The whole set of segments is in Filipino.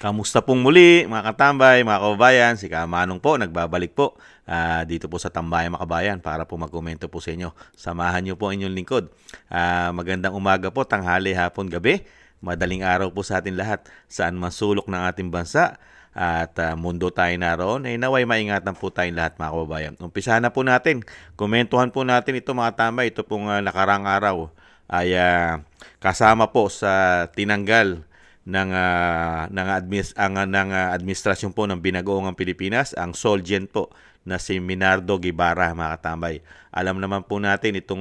Kamusta pong muli mga katambay, mga kababayan? Si Kamanong po, nagbabalik po dito po sa Tambayan mga kabayan para po magkomento po sa inyo. Samahan niyo po inyong lingkod. Magandang umaga po, tanghali, hapon, gabi. Madaling araw po sa atin lahat. Saan man sulok ng ating bansa at mundo tayo naroon, naway maingatan po tayong lahat mga kababayan. Umpisahan na po natin. Komentuhan po natin ito mga tambay. Ito pong nakarang araw ay kasama po sa tinanggal ng administrasyon po ng Binagoongang Pilipinas, ang Solgen po na si Minardo Guevara mga katambay. Alam naman po natin ito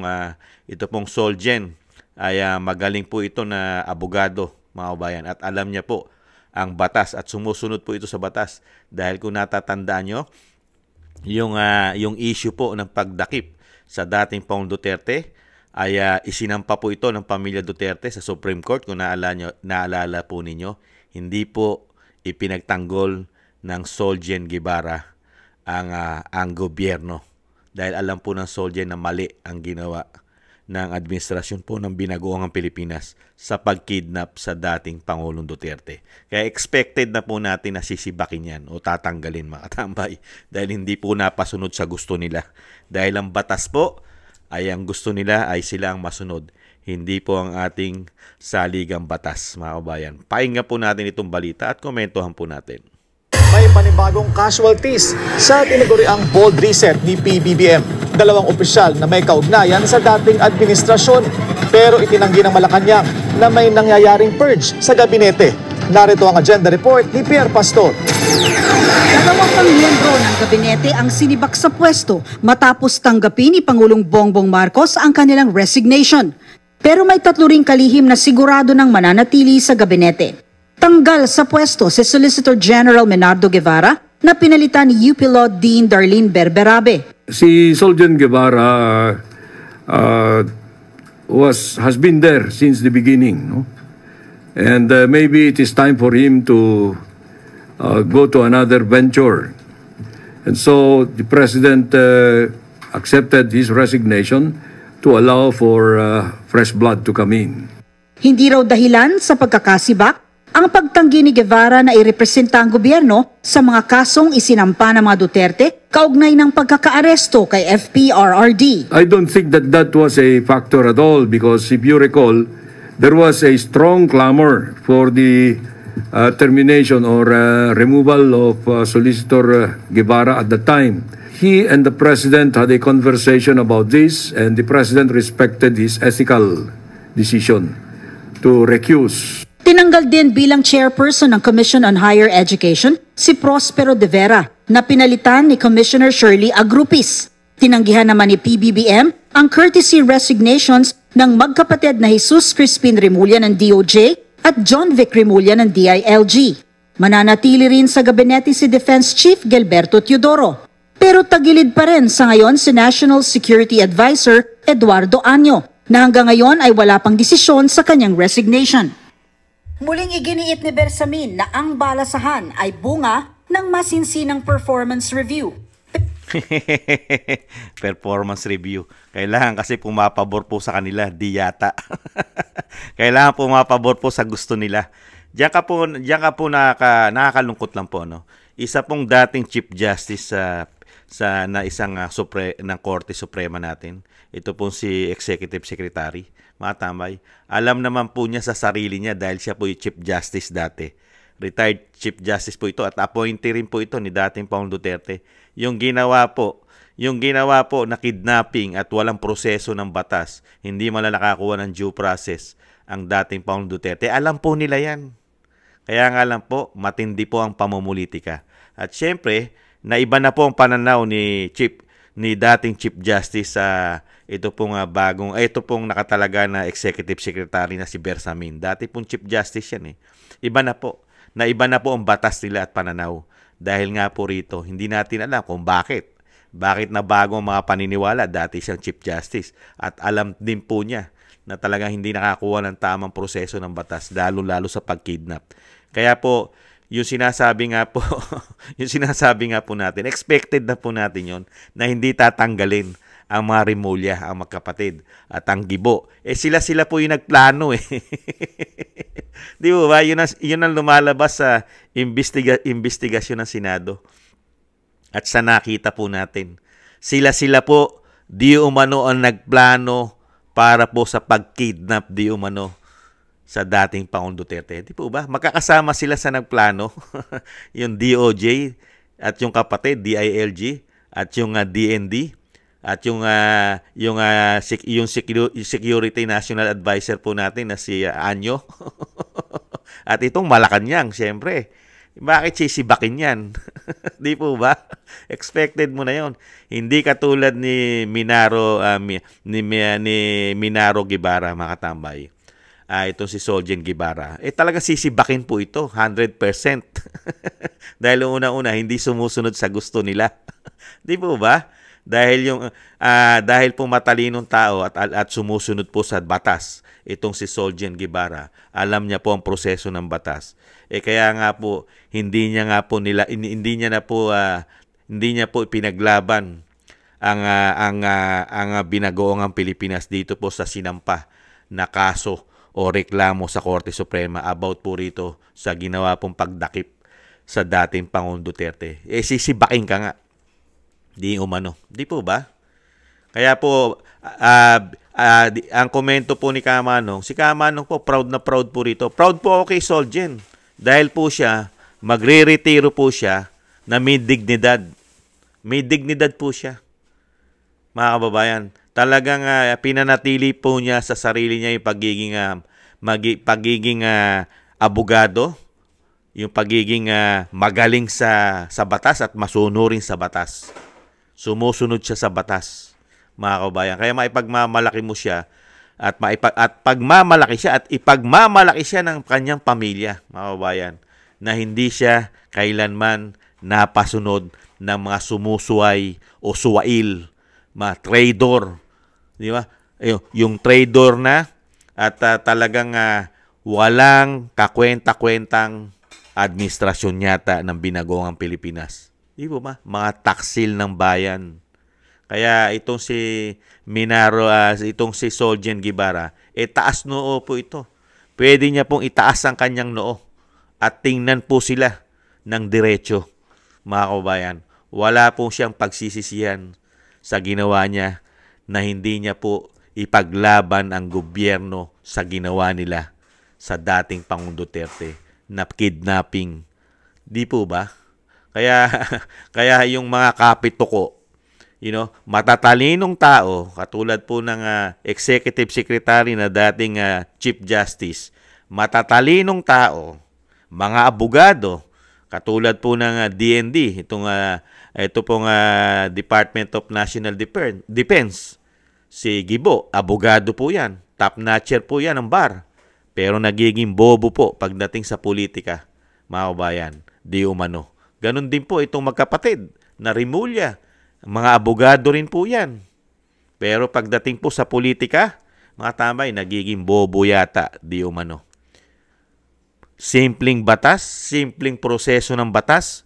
pong Solgen ay magaling po ito na abogado mga kabayan at alam niya po ang batas at sumusunod po ito sa batas dahil kung natatandaan nyo yung issue po ng pagdakip sa dating Pangulong Duterte ay isinampa po ito ng pamilya Duterte sa Supreme Court. Kung naalala po ninyo, hindi po ipinagtanggol ng Solgen Guevara ang gobyerno. Dahil alam po ng Solgen na mali ang ginawa ng administrasyon po ng Binagoongang Pilipinas sa pagkidnap sa dating Pangulong Duterte. Kaya expected na po natin na sisibakin yan o tatanggalin mga katambay dahil hindi po napasunod sa gusto nila. Dahil ang batas po ay ang gusto nila ay sila ang masunod. Hindi po ang ating saligang batas, mga kabayan. Pakinggan po natin itong balita at komentuhan po natin. May panibagong casualties sa tinaguriang bold reset ni PBBM. Dalawang opisyal na may kaugnayan sa dating administrasyon. Pero itinanggi ng Malacanang na may nangyayaring purge sa gabinete. Narito ang agenda report ni Pierre Pastor. Dalawang miyembro ng gabinete ang sinibak sa pwesto matapos tanggapin ni Pangulong Bongbong Marcos ang kanilang resignation. Pero may tatlo ring kalihim na sigurado ng mananatili sa gabinete. Tanggal sa pwesto si Solicitor General Minardo Guevara na pinalitan ni UP Law Dean Darlene Berberabe. Si Solgen Guevara has been there since the beginning, no? And maybe it is time for him to go to another venture. And so the President accepted his resignation to allow for fresh blood to come in. Hindi raw dahilan sa pagkakasibak ang pagtanggi ni Guevara na irepresenta ang gobyerno sa mga kasong isinampa ng mga Duterte kaugnay ng pagkakaaresto kay FPRRD. I don't think that was a factor at all because if you recall, there was a strong clamor for the termination or removal of Solicitor Guevara at the time. He and the President had a conversation about this and the President respected his ethical decision to recuse. Tinanggal din bilang chairperson ng Commission on Higher Education si Prospero de Vera na pinalitan ni Commissioner Shirley Agrupis. Tinanggihan naman ni PBBM ang courtesy resignations ng magkapatid na Jesus Crispin Remulla ng DOJ at John Vic Remulla ng DILG. Mananatili rin sa gabinete si Defense Chief Gilberto Teodoro. Pero tagilid pa rin sa ngayon si National Security Advisor Eduardo Año na hanggang ngayon ay wala pang desisyon sa kanyang resignation. Muling iginiit ni Bersamin na ang balasahan ay bunga ng masinsinang performance review. Performance review. Kailangan kasi pumapabor po sa kanila, di yata. Kailangan pumapabor po sa gusto nila. Diyan ka po nakakalungkot lang po, no? Isa pong dating Chief Justice na isang ng Korte Suprema natin. Ito pong si Executive Secretary, mga tambay. Alam naman po niya sa sarili niya dahil siya po yung Chief Justice dati. Retired Chief Justice po ito at appointee rin po ito ni dating Pangulong Duterte. Yung ginawa po na kidnapping at walang proseso ng batas, hindi malalakakuha ng due process ang dating Pangulong Duterte. Alam po nila yan. Kaya nga lang po, matindi po ang pamumulitika. At syempre, naiba na po ang pananaw ni dating Chief Justice sa ito pong nakatalaga na Executive Secretary na si Bersamin. Dati pong Chief Justice yan eh. Iba na po ang batas nila at pananaw. Dahil nga po rito, hindi natin alam kung bakit. Bakit na bago ang mga paniniwala? Dati siyang Chief Justice. At alam din po niya na talagang hindi nakakuha ng tamang proseso ng batas, lalo-lalo sa pagkidnap. Kaya po, yung sinasabi nga po natin, expected na po natin yon na hindi tatanggalin ang mga Rimulya, ang magkapatid, at ang Gibo. Sila po yung nagplano eh. Di ba? Yun ang lumalabas sa investigasyon ng Senado. At sa nakita po natin, sila po di umano ang nagplano para po sa pag-kidnap di umano sa dating Pangulong Duterte. Di po ba? Magkakasama sila sa nagplano. Yung DOJ at yung kapatid, DILG at yung DND at yung Security National Advisor po natin na si Anyo. At itong Malacanang, siyempre. Bakit sisibakin yan? Di po ba? Expected mo na yon. Hindi katulad ni Minaro Minaro Guevara, mga katambay. Itong si Soljen Guevara. Talaga sisibakin po ito, 100%. Dahil una-una, hindi sumusunod sa gusto nila. Di po ba? Dahil po matalinong tao at sumusunod po sa batas, itong si Soljen Guevara, alam niya po ang proseso ng batas. Kaya nga po hindi niya po pinaglaban ang binagoong Pilipinas dito po sa sinampa na kaso o reklamo sa Korte Suprema about po rito sa ginawa pong pagdakip sa dating Pangulong Duterte. Sisibaking ka nga. Di umano. Di po ba? Kaya po, ang komento po ni Kamanong, si Kamanong po, proud na proud po rito. Proud po ako kay Soljen. Dahil po siya, magre-retiro po siya na may dignidad. May dignidad po siya. Mga kababayan, talagang pinanatili po niya sa sarili niya yung pagiging abogado, yung pagiging magaling sa batas at masunurin sa batas. Sumusunod siya sa batas, mga kababayan. Kaya maipagmamalaki mo siya at pagmamalaki siya at ipagmamalaki siya ng kanyang pamilya, mga kababayan, na hindi siya kailanman napasunod ng mga sumusuway o suwail, mga traidor, di ba? Yung traidor na at talagang walang kakwenta-kwentang administrasyon yata ng binagoong Pilipinas. Di ba? Mga taksil ng bayan. Kaya itong si itong si Soljen Guevara, taas noo po ito. Pwede niya pong itaas ang kanyang noo at tingnan po sila ng diretso, mga kababayan. Wala po siyang pagsisisihan sa ginawa niya na hindi niya po ipaglaban ang gobyerno sa ginawa nila sa dating Pangulong Duterte na kidnapping. Di po ba? Kaya yung mga kapituko, matatalinong tao, katulad po ng Executive Secretary na dating Chief Justice, matatalinong tao, mga abogado, katulad po ng DND, ito pong Department of National Defense, si Gibo, abogado po yan, top-notcher po yan ng bar, pero nagiging bobo po pagdating sa politika, mga kabayan, di umano. Ganon din po itong magkapatid na Rimulya. Mga abogado rin po yan. Pero pagdating po sa politika, mga tambay, nagiging bobo yata, di umano. Simpleng batas, simpleng proseso ng batas,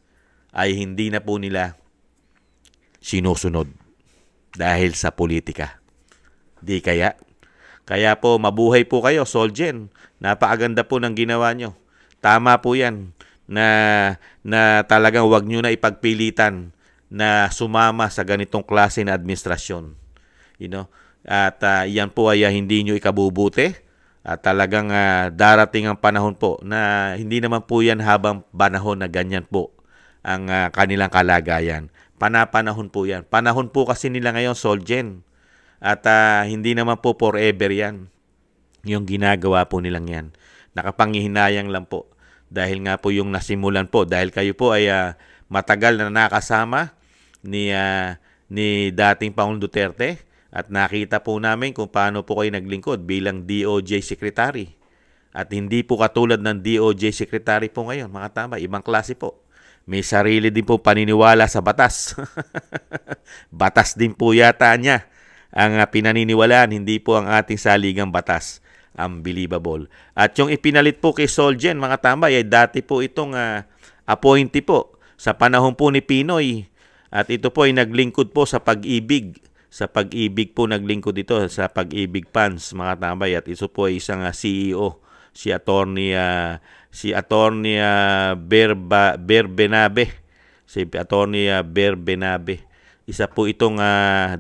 ay hindi na po nila sinusunod dahil sa politika. Di kaya? Kaya po, mabuhay po kayo, Soljen. Napakaganda po ng ginawa nyo. Tama po yan. Na talagang wag nyo na ipagpilitan na sumama sa ganitong klase na administrasyon. At yan po ay hindi nyo ikabubuti. At talagang darating ang panahon po na hindi naman po yan habang panahon na ganyan po ang kanilang kalagayan. Panapanahon po yan. Panahon po kasi nila ngayon, Soljen. At hindi naman po forever yan. Yung ginagawa po nilang yan. Nakapanghihinayang lang po. Dahil nga po yung nasimulan po. Dahil kayo po ay matagal na nakasama ni dating Pangulong Duterte. At nakita po namin kung paano po kayo naglingkod bilang DOJ Secretary. At hindi po katulad ng DOJ Secretary po ngayon, mga tama. Ibang klase po. May sarili din po paniniwala sa batas. Batas din po yata niya ang pinaniniwalaan, hindi po ang ating saligang batas. Unbelievable. At yung ipinalit po kay Soljen, mga tambay, ay dati po itong appointee po sa panahon po ni Pinoy. At ito po ay naglingkod po sa pag-ibig Sa Pag-ibig po naglingkod ito, sa Pag-ibig Funds, mga tambay, at ito po ay isang CEO, si Attorney Berbenabe. Si Attorney Berbenabe. Isa po itong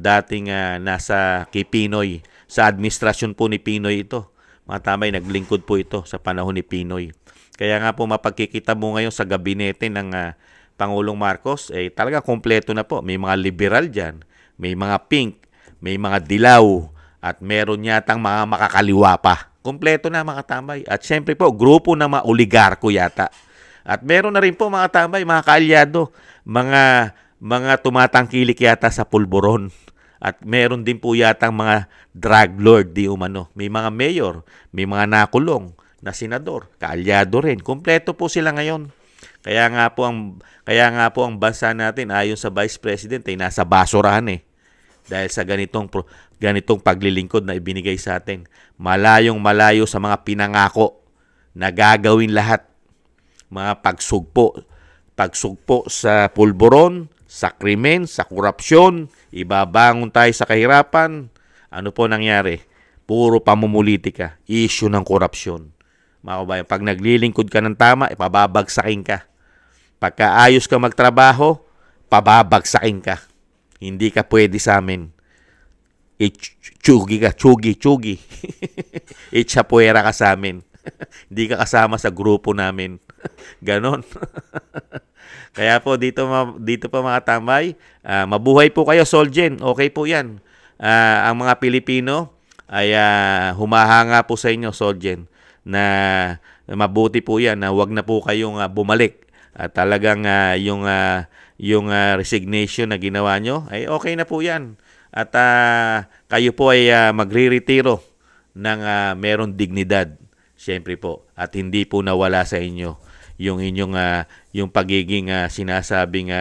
dating nasa kay Pinoy. Sa administrasyon po ni Pinoy ito. Mga tambay, naglingkod po ito sa panahon ni Pinoy. Kaya nga po mapagkikita mo ngayon sa gabinete ng Pangulong Marcos, talaga kompleto na po. May mga liberal dyan, may mga pink, may mga dilaw, at meron yatang mga makakaliwa pa. Kompleto na, mga tambay. At syempre po, grupo ng mga oligarko yata. At meron na rin po, mga tambay, mga kaalyado, mga tumatangkilik yata sa pulburon. At meron din po yatang mga drug lord di umano. May mga mayor, may mga nakulong na senador, kaalyado rin. Kompleto po sila ngayon. Kaya nga po ang bansa natin ayon sa Vice President ay nasa basurahan dahil sa ganitong paglilingkod na ibinigay sa atin. Malayong malayo sa mga pinangako na gagawin lahat. Mga pagsugpo sa pulburon, sa krimen, sa korupsyon, ibabangon tayo sa kahirapan. Ano po nangyari? Puro pamumulitika, issue ng korupsyon. Mga kabayan, pag naglilingkod ka ng tama, pababagsakin ka. Pagka ayos ka magtrabaho, pababagsakin ka. Hindi ka pwede sa amin. Chugi. Itchapuera ka sa amin. Hindi ka kasama sa grupo namin. Ganon. Kaya po dito po mga tambay, mabuhay po kayo, Solgen. Okay po yan. Ang mga Pilipino ay humahanga po sa inyo, Solgen, na mabuti po yan na wag na po kayong bumalik. At talagang yung resignation na ginawa nyo, ay okay na po yan. At kayo po ay magre-retiro ng merong dignidad. Siyempre po. At hindi po nawala sa inyo yung inyong yung pagiging sinasabing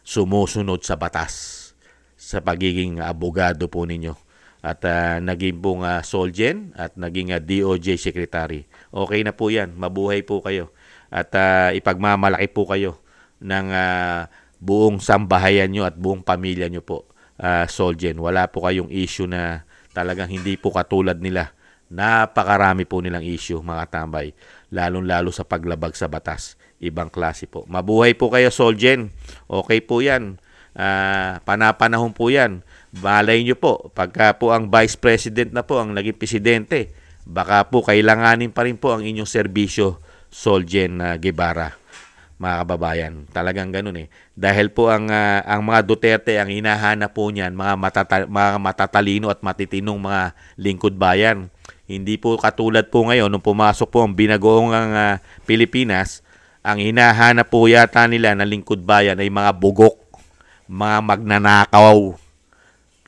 sumusunod sa batas, sa pagiging abogado po ninyo. At naging pong Solgen at naging DOJ Secretary. Okay na po yan. Mabuhay po kayo. At ipagmamalaki po kayo ng buong sambahayan nyo at buong pamilya nyo po, Solgen. Wala po kayong issue na talagang hindi po katulad nila. Napakarami po nilang issue, mga tambay. Lalong-lalo sa paglabag sa batas. Ibang klase po. Mabuhay po kayo, Solgen. Okay po yan. Panapanahon po yan. Malay nyo po, pagka po ang Vice President na po ang naging presidente, baka po kailanganin pa rin po ang inyong serbisyo, Solgen Guevara, mga kababayan. Talagang ganun Dahil po ang mga Duterte, ang hinahanap po niyan, mga matatalino at matitinong mga lingkod bayan. Hindi po katulad po ngayon, nung pumasok po ang binagoong Pilipinas, ang hinahanap po yata nila na lingkod bayan ay mga bugok, mga magnanakaw.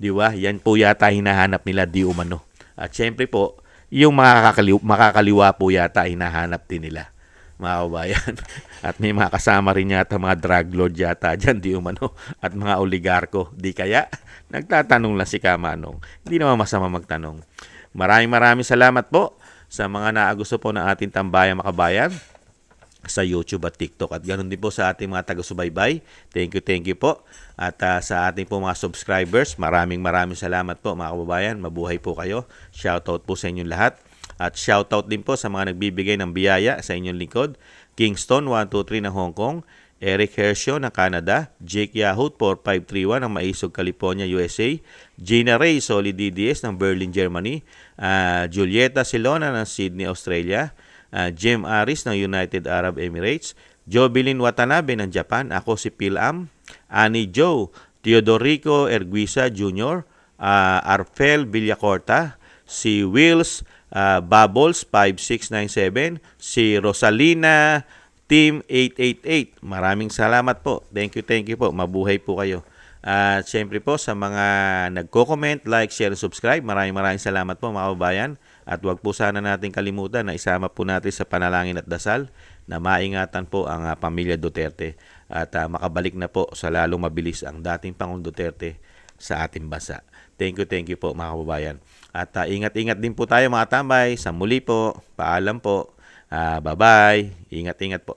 Di ba? Yan po yata hinahanap nila di umano. At syempre po, yung makakaliwa po yata hinahanap din nila, mga kabayan. At may mga kasama rin yata mga drug lord yata dyan di umano. At mga oligarko. Di kaya? Nagtatanong lang si Kamanong. Hindi naman masama magtanong. Maraming salamat po sa mga naagusto po ng ating tambayang makabayan sa YouTube at TikTok. At ganoon din po sa ating mga taga-subaybay. Thank you po. At sa ating po mga subscribers, maraming salamat po, mga kababayan. Mabuhay po kayo. Shoutout po sa inyong lahat. At shoutout din po sa mga nagbibigay ng biyaya sa inyong lingkod. Kingston 123 ng Hong Kong, Eric Hershio ng Canada, Jake Yahoo 4531 ng Maisog, California, USA, Gina Ray Solid DDS ng Berlin, Germany, Julieta Silona ng Sydney, Australia, Jim Aris ng United Arab Emirates, Jobilin Watanabe ng Japan, ako si Pilam, Annie Joe, Teodorico Erguisa Jr., Arfel Villacorta, si Wills Bubbles 5697, si Rosalina Team 888. Maraming salamat po. Thank you po. Mabuhay po kayo. At syempre po sa mga nagko-comment, like, share, subscribe, maraming salamat po, mga kababayan. At huwag po sana natin kalimutan na isama po natin sa panalangin at dasal na maingatan po ang pamilya Duterte at makabalik na po sa lalong mabilis ang dating Pangulong Duterte sa ating bansa. Thank you po, mga kababayan. At ingat-ingat din po tayo, mga tambay. Sa muli po, paalam po. Bye-bye. Ingat po.